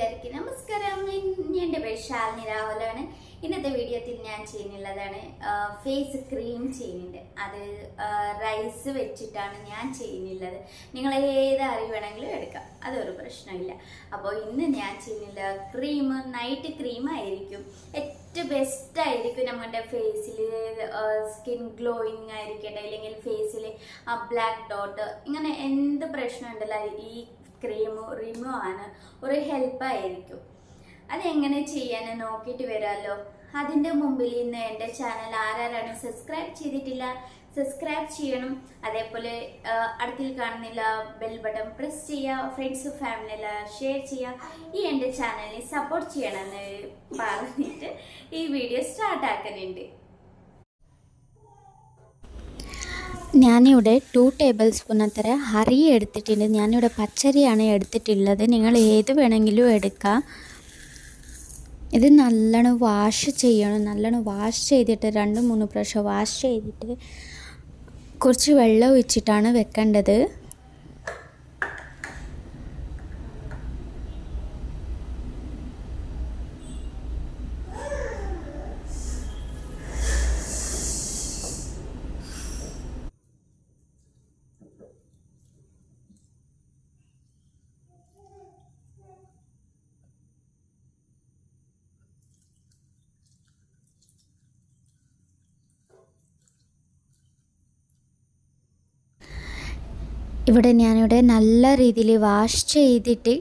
കൂട്ടുകാർക്ക് നമസ്കാരം. എൻ്റെ പേര് ശാലിനി രാഹുലാണ്. ഇന്നത്തെ വീഡിയോത്തിൽ ഞാൻ ചെയ്യുന്നുള്ളതാണ് ഫേസ് ക്രീം ചെയ്യുന്നുണ്ട്. അത് റൈസ് വെച്ചിട്ടാണ് ഞാൻ ചെയ്യുന്നുള്ളത്. നിങ്ങൾ ഏത് അരി വേണമെങ്കിലും എടുക്കാം, അതൊരു പ്രശ്നമില്ല. അപ്പോൾ ഇന്ന് ഞാൻ ചെയ്യുന്നില്ല ക്രീം നൈറ്റ് ക്രീം ആയിരിക്കും. ഏറ്റവും ബെസ്റ്റ് ആയിരിക്കും നമ്മുടെ ഫേസിൽ സ്കിൻ ഗ്ലോയിങ് ആയിരിക്കട്ടെ, അല്ലെങ്കിൽ ഫേസിൽ ബ്ലാക്ക് ഡോട്ട് ഇങ്ങനെ എന്ത് പ്രശ്നമുണ്ടല്ലോ ഈ ക്രീം റിമൂവ് ആണ് ഒരു ഹെൽപ്പായിരിക്കും. അതെങ്ങനെ ചെയ്യാൻ നോക്കിയിട്ട് വരാമല്ലോ. അതിൻ്റെ മുമ്പിൽ ഇന്ന് എൻ്റെ ചാനൽ ആരാണ് സബ്സ്ക്രൈബ് ചെയ്തിട്ടില്ല സബ്സ്ക്രൈബ് ചെയ്യണം. അതേപോലെ അടുത്തിൽ കാണുന്നില്ല ബെൽ ബട്ടൺ പ്രസ് ചെയ്യുക. ഫ്രണ്ട്സ് ഫാമിലിയെല്ലാം ഷെയർ ചെയ്യുക. ഈ എൻ്റെ ചാനലിനെ സപ്പോർട്ട് ചെയ്യണമെന്ന് പറഞ്ഞിട്ട് ഈ വീഡിയോ സ്റ്റാർട്ടാക്കുന്നുണ്ട്. ഞാനിവിടെ 2 ടേബിൾ സ്പൂൺ അത്ര അരി എടുത്തിട്ടുണ്ട്. ഞാനിവിടെ പച്ചരിയാണ് എടുത്തിട്ടുള്ളത്. നിങ്ങൾ ഏത് വേണമെങ്കിലും എടുക്കാം. ഇത് നല്ലോണം വാഷ് ചെയ്യണം. നല്ലോണം വാഷ് ചെയ്തിട്ട് 2-3 പ്രാവശ്യം വാഷ് ചെയ്തിട്ട് കുറച്ച് വെള്ളം ഒഴിച്ചിട്ടാണ് വെക്കേണ്ടത്. ഞാനിവിടെ നല്ല രീതിയിൽ വാഷ് ചെയ്തിട്ട്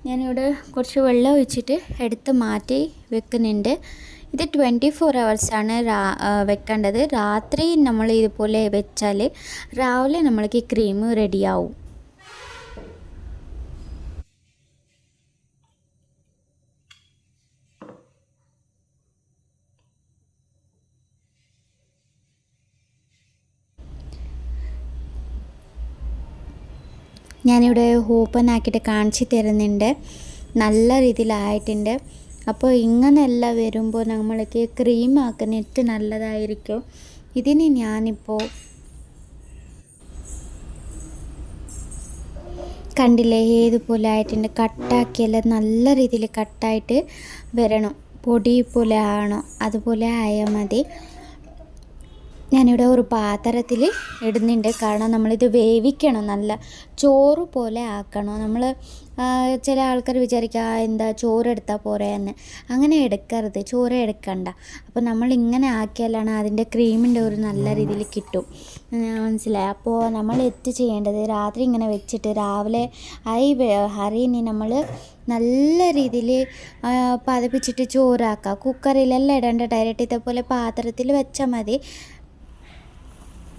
ഞാനിവിടെ കുറച്ച് വെള്ളം ഒഴിച്ചിട്ട് എടുത്ത് മാറ്റി വെക്കുന്നുണ്ട്. ഇത് 24 ഹവേഴ്സാണ് വെക്കേണ്ടത്. രാത്രി നമ്മൾ ഇതുപോലെ വെച്ചാൽ രാവിലെ നമ്മൾക്ക് ക്രീം റെഡിയാവും. ഞാനിവിടെ ഓപ്പൺ ആക്കിയിട്ട് കാണിച്ച് തരുന്നുണ്ട്. നല്ല രീതിയിലായിട്ടുണ്ട്. അപ്പോൾ ഇങ്ങനെയെല്ലാം വരുമ്പോൾ നമ്മൾക്ക് ക്രീം ആക്കുന്നത് നല്ലതായിരിക്കും. ഇതിന് ഞാനിപ്പോൾ കണ്ടില്ലേ ഏതുപോലെ ആയിട്ടുണ്ട്. കട്ടാക്കിയെല്ലാം നല്ല രീതിയിൽ കട്ടായിട്ട് വരണം. പൊടി പോലെ ആണോ അതുപോലെ ആയാൽ മതി. ഞാനിവിടെ ഒരു പാത്രത്തിൽ ഇടുന്നുണ്ട്. കാരണം നമ്മളിത് വേവിക്കണം, നല്ല ചോറ് പോലെ ആക്കണം. നമ്മൾ ചില ആൾക്കാർ വിചാരിക്കുക എന്താ ചോറെടുത്താൽ പോരെ എന്ന്. അങ്ങനെ എടുക്കരുത്, ചോറ് എടുക്കണ്ട. അപ്പോൾ നമ്മളിങ്ങനെ ആക്കിയാലാണ് അതിൻ്റെ ക്രീമിൻ്റെ ഒരു നല്ല രീതിയിൽ കിട്ടും. മനസ്സിലായി? അപ്പോൾ നമ്മൾ ചെയ്യേണ്ടത് രാത്രി ഇങ്ങനെ വെച്ചിട്ട് രാവിലെ അരിനെ നമ്മൾ നല്ല രീതിയിൽ പതപ്പിച്ചിട്ട് ചോറാക്കുക. കുക്കറിലെല്ലാം ഇടേണ്ട, ഡയറക്റ്റ് ഇതേപോലെ പാത്രത്തിൽ വെച്ചാൽ മതി.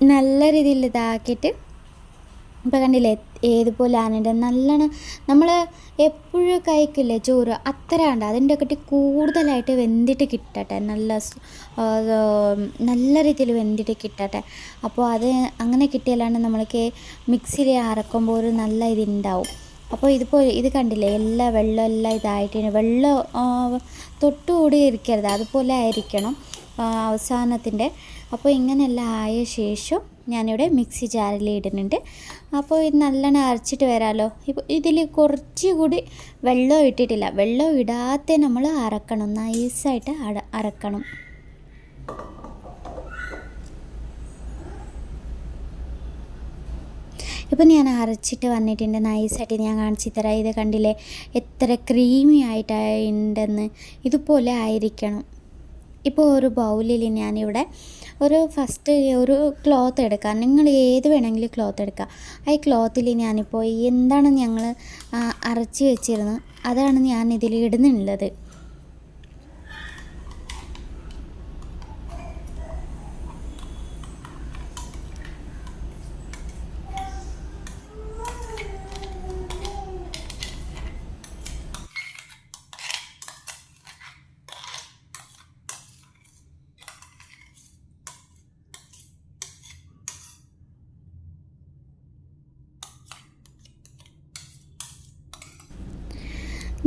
നല്ല രീതിയിൽ ഇതാക്കിയിട്ട് ഇപ്പോൾ കണ്ടില്ലേ ഏതുപോലെ ആണിട്ട് നല്ലോണം നമ്മൾ എപ്പോഴും കഴിക്കില്ലേ ചോറ് അത്ര ഉണ്ട്. അതിൻ്റെ ഒക്കെ കൂടുതലായിട്ട് വെന്തിട്ട് കിട്ടട്ടെ, നല്ല രീതിയിൽ വെന്തിട്ട് കിട്ടട്ടെ. അപ്പോൾ അത് അങ്ങനെ കിട്ടിയാലാണ് നമ്മൾക്ക് മിക്സിയിൽ അരക്കുമ്പോൾ ഒരു നല്ല ഇതുണ്ടാവും. അപ്പോൾ ഇത് കണ്ടില്ലേ എല്ലാ വെള്ളം എല്ലാം ഇതായിട്ട് വെള്ളം തൊട്ടുകൂടി ഇരിക്കരുത്, അതുപോലെ ആയിരിക്കണം അവസാനത്തിൻ്റെ. അപ്പോൾ ഇങ്ങനെയെല്ലാം ആയ ശേഷം ഞാനിവിടെ മിക്സി ജാറിൽ ഇടുന്നുണ്ട്. അപ്പോൾ ഇത് നല്ലോണം അരച്ചിട്ട് വരാമല്ലോ. ഇപ്പോൾ ഇതിൽ കുറച്ചുകൂടി വെള്ളം ഇട്ടിട്ടില്ല. വെള്ളം ഇടാതെ നമ്മൾ അരക്കണം, നൈസായിട്ട് അരക്കണം. ഇപ്പം ഞാൻ അരച്ചിട്ട് വന്നിട്ടുണ്ട്. നൈസായിട്ട് ഞാൻ കാണിച്ചു തരാം. ഇത് കണ്ടില്ലേ എത്ര ക്രീമി ആയിട്ടുണ്ടെന്ന്. ഇതുപോലെ ആയിരിക്കണം. ഇപ്പോൾ ഒരു ബൗളിൽ ഞാനിവിടെ ഫസ്റ്റ് ഒരു ക്ലോത്ത് എടുക്കാം. നിങ്ങൾ ഏത് വേണമെങ്കിലും ക്ലോത്ത് എടുക്കാം. ഈ ക്ലോത്തിൽ ഞാനിപ്പോൾ എന്താണ് ഞങ്ങൾ അരച്ച് വെച്ചിരുന്നത് അതാണ് ഞാൻ ഇതിൽ ഇടുന്നുള്ളത്.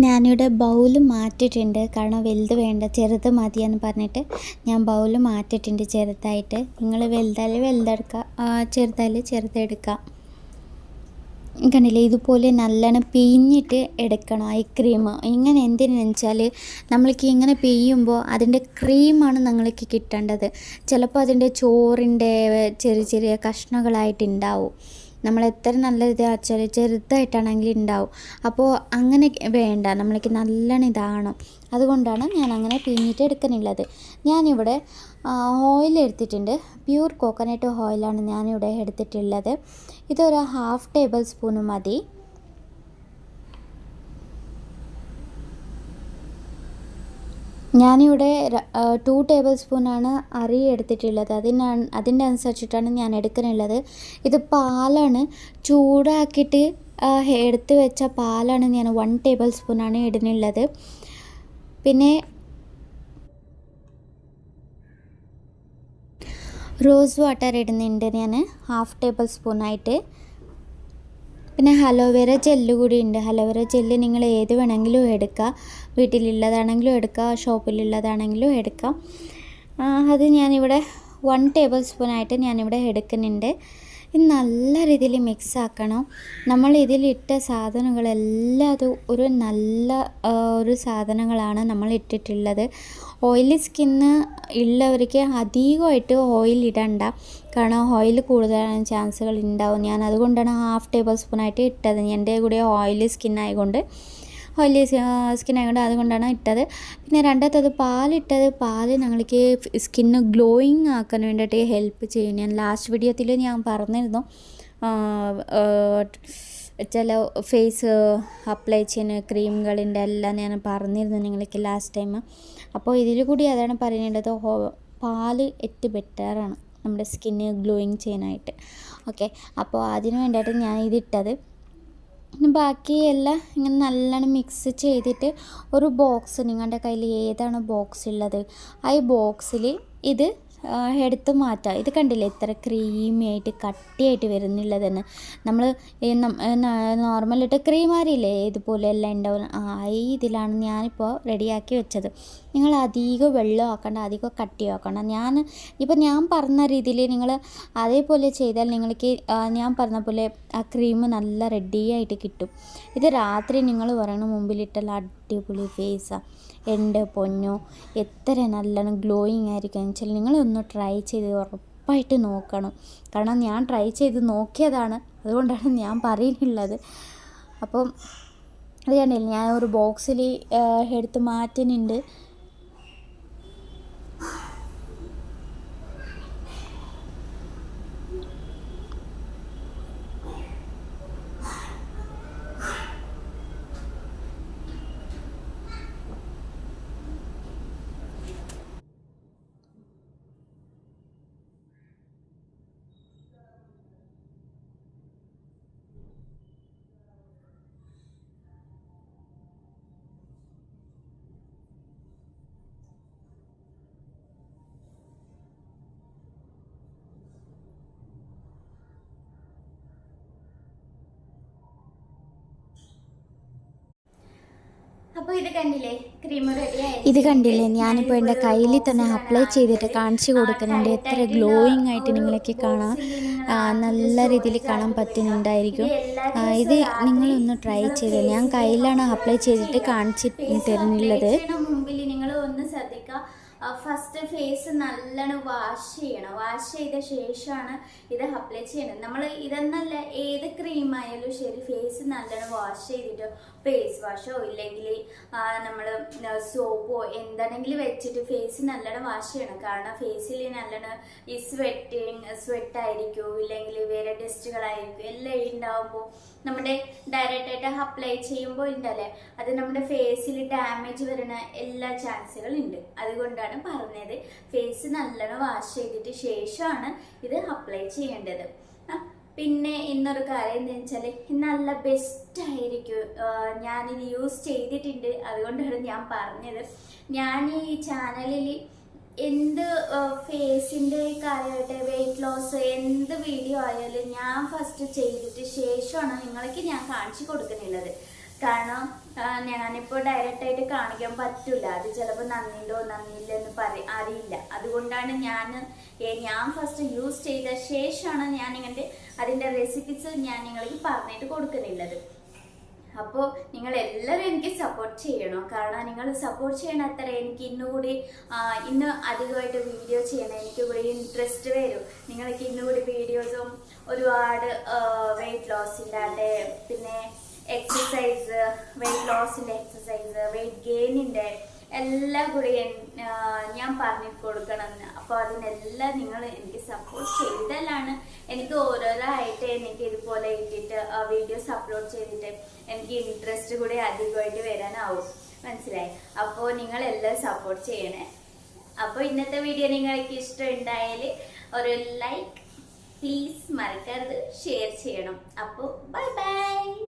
ഞാനിവിടെ ബൗൾ മാറ്റിയിട്ടുണ്ട്. കാരണം വലുത് വേണ്ട, ചെറുത് മതിയെന്ന് പറഞ്ഞിട്ട് ഞാൻ ബൗൾ മാറ്റിയിട്ടുണ്ട് ചെറുതായിട്ട്. നിങ്ങൾ വലുതായാലും വലുതെടുക്കുക, ചെറുതായാലും ചെറുതെടുക്കുക. കണ്ടില്ലേ, ഇതുപോലെ നല്ലോണം പിഴിഞ്ഞിട്ട് എടുക്കണം ഐ ക്രീം. ഇങ്ങനെ എന്തിനാണെന്ന് വെച്ചാൽ നമ്മൾക്ക് ഇങ്ങനെ പിഴിയുമ്പോൾ അതിൻ്റെ ക്രീമാണ് നിങ്ങൾക്ക് കിട്ടേണ്ടത്. ചിലപ്പോൾ അതിൻ്റെ ചോറിൻ്റെ ചെറിയ ചെറിയ കഷ്ണങ്ങളായിട്ടുണ്ടാവും. നമ്മൾ എത്ര നല്ല ഇതാച്ചാൽ ചെറുതായിട്ടാണെങ്കിൽ ഉണ്ടാവും. അപ്പോൾ അങ്ങനെ വേണ്ട, നമ്മൾക്ക് നല്ലോണം ഇതാകണം. അതുകൊണ്ടാണ് ഞാൻ അങ്ങനെ പിഴിഞ്ഞിട്ട് എടുക്കുന്നുള്ളത്. ഞാനിവിടെ ഓയിൽ എടുത്തിട്ടുണ്ട്. പ്യൂർ കോക്കനട്ട് ഓയിലാണ് ഞാനിവിടെ എടുത്തിട്ടുള്ളത്. ഇതൊരു 1/2 ടേബിൾ സ്പൂൺ മതി. ഞാനിവിടെ 2 ടേബിൾ സ്പൂണാണ് അരി എടുത്തിട്ടുള്ളത്. അതിൻ്റെ അനുസരിച്ചിട്ടാണ് ഞാൻ എടുക്കുന്നുള്ളത്. ഇത് പാലാണ്, ചൂടാക്കിയിട്ട് എടുത്ത് വെച്ച പാലാണ് ഞാൻ 1 ടേബിൾ സ്പൂണാണ് ഇടുന്നുള്ളത്. പിന്നെ റോസ് വാട്ടർ ഇടുന്നുണ്ട് ഞാൻ 1/2 ടേബിൾ സ്പൂണായിട്ട്. പിന്നെ അലോവേര ജെല്ല് കൂടി ഉണ്ട്. അലോവേര ജെല്ല് നിങ്ങൾ ഏത് വേണമെങ്കിലും എടുക്കുക, വീട്ടിലുള്ളതാണെങ്കിലും എടുക്കുക, ഷോപ്പിലുള്ളതാണെങ്കിലും എടുക്കാം. അത് ഞാനിവിടെ 1 ടേബിൾ സ്പൂണായിട്ട് ഞാനിവിടെ എടുക്കുന്നുണ്ട്. ഇത് നല്ല രീതിയിൽ മിക്സ് ആക്കണം. നമ്മൾ ഇതിലിട്ട സാധനങ്ങളെല്ലാം അത് ഒരു നല്ല ഒരു സാധനങ്ങളാണ് നമ്മൾ ഇട്ടിട്ടുള്ളത്. ഓയിലി സ്കിന്ന് ഉള്ളവർക്ക് അധികമായിട്ട് ഓയിൽ ഇടണ്ട, കാരണം ഓയിൽ കൂടുതലാണ് ചാൻസുകൾ ഉണ്ടാവും. ഞാൻ അതുകൊണ്ടാണ് 1/2 ടേബിൾ സ്പൂണായിട്ട് ഇട്ടത്. എൻ്റെ കൂടെ ഓയിലി സ്കിൻ ആയതുകൊണ്ട് അതുകൊണ്ടാണ് ഇട്ടത്. പിന്നെ രണ്ടാമത്തത് പാലിട്ടത്. പാല് ഞങ്ങൾക്ക് സ്കിന്ന് ഗ്ലോയിങ് ആക്കാൻ വേണ്ടിയിട്ട് ഹെൽപ്പ് ചെയ്യും. ഞാൻ ലാസ്റ്റ് വീഡിയോത്തിൽ ഞാൻ പറഞ്ഞിരുന്നു, ചില ഫേസ് അപ്ലൈ ചെയ്യുന്ന ക്രീമുകളിൻ്റെ എല്ലാം ഞാൻ പറഞ്ഞിരുന്നു നിങ്ങൾക്ക് ലാസ്റ്റ് ടൈം. അപ്പോൾ ഇതിൽ കൂടി അതാണ് പറയുന്നത്, പാല് ഏറ്റവും ബെറ്ററാണ് നമ്മുടെ സ്കിന്ന് ഗ്ലോയിങ് ചെയ്യാനായിട്ട്. ഓക്കെ, അപ്പോൾ അതിന് വേണ്ടിയിട്ട് ഞാൻ ഇതിട്ടത്. ബാക്കിയെല്ലാം ഇങ്ങനെ നല്ലോണം മിക്സ് ചെയ്തിട്ട് ഒരു ബോക്സ്, നിങ്ങളുടെ കയ്യിൽ ഏതാണ് ബോക്സ് ഉള്ളത് ആ ബോക്സിൽ ഇത് എടുത്ത് മാറ്റാം. ഇത് കണ്ടില്ലേ എത്ര ക്രീമി ആയിട്ട് കട്ടിയായിട്ട് വരുന്നുള്ളതെന്ന്. നമ്മൾ നോർമലായിട്ട് ക്രീം ആരില്ലേ ഇതുപോലെ എല്ലാം ഉണ്ടാവും, ഇതിലാണ് ഞാനിപ്പോൾ റെഡിയാക്കി വെച്ചത്. നിങ്ങൾ അധികം വെള്ളം ആക്കണ്ട, അധികം കട്ടി ആക്കണ്ട. ഞാൻ പറഞ്ഞ രീതിയിൽ നിങ്ങൾ അതേപോലെ ചെയ്താൽ നിങ്ങൾക്ക് ഞാൻ പറഞ്ഞ പോലെ ആ ക്രീം നല്ല റെഡിയായിട്ട് കിട്ടും. ഇത് രാത്രി നിങ്ങൾ പറയണ മുമ്പിലിട്ടുള്ള അടിപൊളി ഫേസാണ്. എൻ്റെ പൊന്നോ, എത്ര നല്ലോണം ഗ്ലോയിങ് ആയിരിക്കും എന്ന് വെച്ചാൽ നിങ്ങളൊന്ന് ട്രൈ ചെയ്ത് ഉറപ്പായിട്ട് നോക്കണം. കാരണം ഞാൻ ട്രൈ ചെയ്ത് നോക്കിയതാണ്, അതുകൊണ്ടാണ് ഞാൻ പറയുന്നുള്ളത്. അപ്പം അത് കണ്ടില്ല, ഞാൻ ഒരു ബോക്സിൽ എടുത്ത് മാറ്റുന്നുണ്ട്. അപ്പോൾ ഇത് കണ്ടില്ലേ, ക്രീം റെഡിയായി. ഇത് കണ്ടില്ലേ, ഞാനിപ്പോൾ എൻ്റെ കയ്യിൽ തന്നെ അപ്ലൈ ചെയ്തിട്ട് കാണിച്ചു കൊടുക്കുന്നുണ്ട്. എത്ര ഗ്ലോയിങ് ആയിട്ട് നിങ്ങൾക്ക് കാണാം, നല്ല രീതിയിൽ കാണാൻ പറ്റുന്നുണ്ടായിരിക്കും. ഇത് നിങ്ങളൊന്ന് ട്രൈ ചെയ്ത്, ഞാൻ കയ്യിലാണ് അപ്ലൈ ചെയ്തിട്ട് കാണിച്ചു തരുന്നുള്ളത്. മുമ്പിൽ നിങ്ങൾ ഒന്ന് ശ്രദ്ധിക്കുക, ഫസ്റ്റ് ഫേസ് നല്ലോണം വാഷ് ചെയ്യണം. വാഷ് ചെയ്ത ശേഷമാണ് ഇത് അപ്ലൈ ചെയ്യണം. നമ്മൾ ഇതെന്നല്ല, ഏത് ക്രീം ആയാലും ശരി, ഫേസ് നല്ലോണം വാഷ് ചെയ്തിട്ട് ഫേസ് വാഷോ ഇല്ലെങ്കിൽ നമ്മൾ സോപ്പോ എന്താണെങ്കിലും വെച്ചിട്ട് ഫേസ് നല്ലോണം വാഷ് ചെയ്യണം. കാരണം ഫേസിൽ നല്ലോണം ഈ സ്വെറ്റായിരിക്കും, ഇല്ലെങ്കിൽ വേറെ ടെസ്റ്റുകളായിരിക്കും എല്ലാം ഉണ്ടാവുമ്പോൾ നമ്മുടെ ഡയറക്റ്റായിട്ട് അപ്ലൈ ചെയ്യുമ്പോൾ ഉണ്ടല്ലേ, അത് നമ്മുടെ ഫേസിൽ ഡാമേജ് വരുന്ന എല്ലാ ചാൻസുകളും ഉണ്ട്. അതുകൊണ്ടാണ് പറഞ്ഞത് ഫേസ് നല്ലോണം വാഷ് ചെയ്തിട്ട് ശേഷമാണ് ഇത് അപ്ലൈ ചെയ്യേണ്ടത്. പിന്നെ ഇന്നൊരു കാര്യം എന്താ വെച്ചാൽ, നല്ല ബെസ്റ്റ് ആയിരിക്കും. ഞാനിത് യൂസ് ചെയ്തിട്ടുണ്ട്, അതുകൊണ്ടാണ് ഞാൻ പറഞ്ഞത്. ഞാൻ ഈ ചാനലിൽ എന്ത് ഫേസിൻ്റെ കാര്യമായിട്ട് വെയിറ്റ് ലോസ് എന്ത് വീഡിയോ ആയാലും ഞാൻ ഫസ്റ്റ് ചെയ്തിട്ട് ശേഷമാണ് നിങ്ങൾക്ക് ഞാൻ കാണിച്ചു കൊടുക്കുന്നുള്ളത്. കാരണം ഞാനിപ്പോൾ ഡയറക്റ്റായിട്ട് കാണിക്കാൻ പറ്റില്ല. അത് ചിലപ്പോൾ നന്ദിയുണ്ടോ നന്ദിയില്ല എന്ന് അറിയില്ല. അതുകൊണ്ടാണ് ഞാൻ ഫസ്റ്റ് യൂസ് ചെയ്ത ശേഷമാണ് ഞാൻ അതിൻ്റെ റെസിപ്പീസ് ഞാൻ നിങ്ങൾക്ക് പറഞ്ഞിട്ട് കൊടുക്കുന്നുള്ളത്. അപ്പോൾ നിങ്ങൾ എല്ലാവരും എനിക്ക് സപ്പോർട്ട് ചെയ്യണം. കാരണം നിങ്ങൾ സപ്പോർട്ട് ചെയ്യണ അത്ര എനിക്ക് ഇന്ന് അധികമായിട്ട് വീഡിയോ ചെയ്യണം. എനിക്ക് കൂടി ഇൻട്രസ്റ്റ് വരും. നിങ്ങൾക്ക് ഇന്നുകൂടി വീഡിയോസും ഒരുപാട് വെയിറ്റ് ലോസിൻ്റെ പിന്നെ എക്സസൈസ്, വെയിറ്റ് ലോസിൻ്റെ എക്സസൈസ്, വെയിറ്റ് ഗെയിനിൻ്റെ എല്ലാം കൂടി ഞാൻ പറഞ്ഞു കൊടുക്കണമെന്ന്. അപ്പോൾ അതിനെല്ലാം നിങ്ങൾ എനിക്ക് സപ്പോർട്ട് ചെയ്താലാണ് എനിക്ക് ഓരോരായിട്ട് എനിക്ക് ഇതുപോലെ ഇട്ടിട്ട് വീഡിയോസ് അപ്ലോഡ് ചെയ്തിട്ട് എനിക്ക് ഇൻട്രസ്റ്റ് കൂടി അധികമായിട്ട് വരാനാവും. മനസ്സിലായി? അപ്പോൾ നിങ്ങളെല്ലാം സപ്പോർട്ട് ചെയ്യണേ. അപ്പോൾ ഇന്നത്തെ വീഡിയോ നിങ്ങൾക്ക് ഇഷ്ടമുണ്ടായാൽ ഒരു ലൈക്ക് പ്ലീസ് മറക്കരുത്, ഷെയർ ചെയ്യണം. അപ്പോൾ ബൈ ബൈ.